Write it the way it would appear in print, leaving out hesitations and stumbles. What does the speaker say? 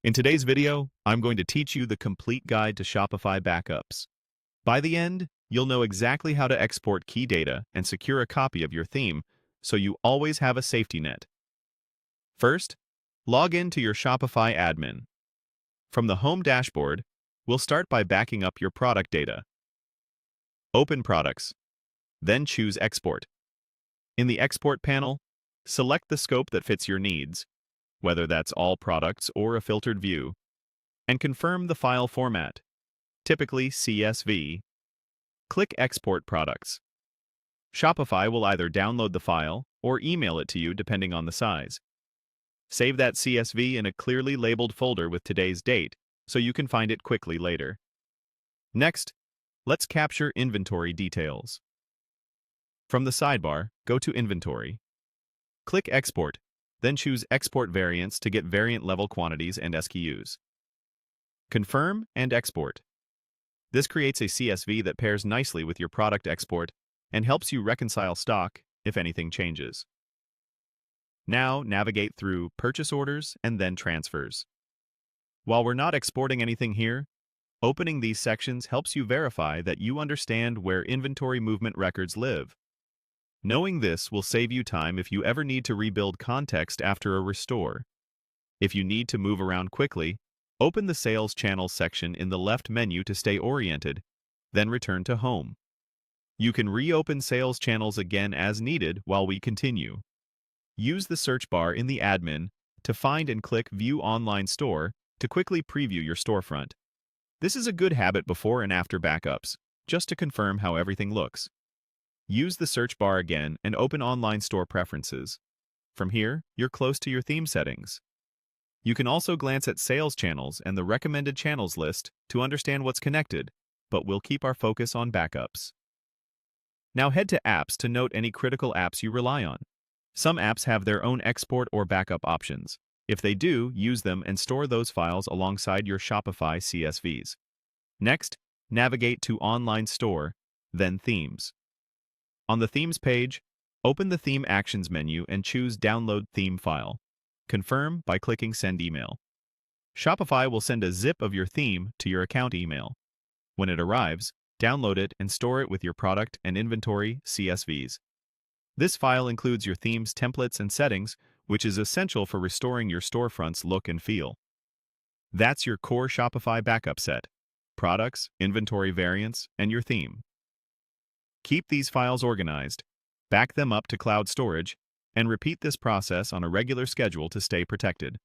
In today's video, I'm going to teach you the complete guide to Shopify backups. By the end, you'll know exactly how to export key data and secure a copy of your theme so you always have a safety net. First, log in to your Shopify admin. From the home dashboard, we'll start by backing up your product data. Open Products, then choose Export. In the Export panel, select the scope that fits your needs, whether that's all products or a filtered view, and confirm the file format, typically CSV. Click Export Products. Shopify will either download the file or email it to you depending on the size. Save that CSV in a clearly labeled folder with today's date so you can find it quickly later. Next, let's capture inventory details. From the sidebar, go to Inventory. Click Export, then choose Export Variants to get variant-level quantities and SKUs. Confirm and export. This creates a CSV that pairs nicely with your product export and helps you reconcile stock if anything changes. Now navigate through Purchase Orders and then Transfers. While we're not exporting anything here, opening these sections helps you verify that you understand where inventory movement records live. Knowing this will save you time if you ever need to rebuild context after a restore. If you need to move around quickly, open the Sales Channels section in the left menu to stay oriented, then return to Home. You can reopen Sales Channels again as needed while we continue. Use the search bar in the admin to find and click View Online Store to quickly preview your storefront. This is a good habit before and after backups, just to confirm how everything looks. Use the search bar again and open Online Store Preferences. From here, you're close to your theme settings. You can also glance at Sales Channels and the Recommended Channels list to understand what's connected, but we'll keep our focus on backups. Now head to Apps to note any critical apps you rely on. Some apps have their own export or backup options. If they do, use them and store those files alongside your Shopify CSVs. Next, navigate to Online Store, then Themes. On the Themes page, open the Theme Actions menu and choose Download Theme File. Confirm by clicking Send Email. Shopify will send a zip of your theme to your account email. When it arrives, download it and store it with your product and inventory CSVs. This file includes your theme's templates and settings, which is essential for restoring your storefront's look and feel. That's your core Shopify backup set: products, inventory variants, and your theme. Keep these files organized, back them up to cloud storage, and repeat this process on a regular schedule to stay protected.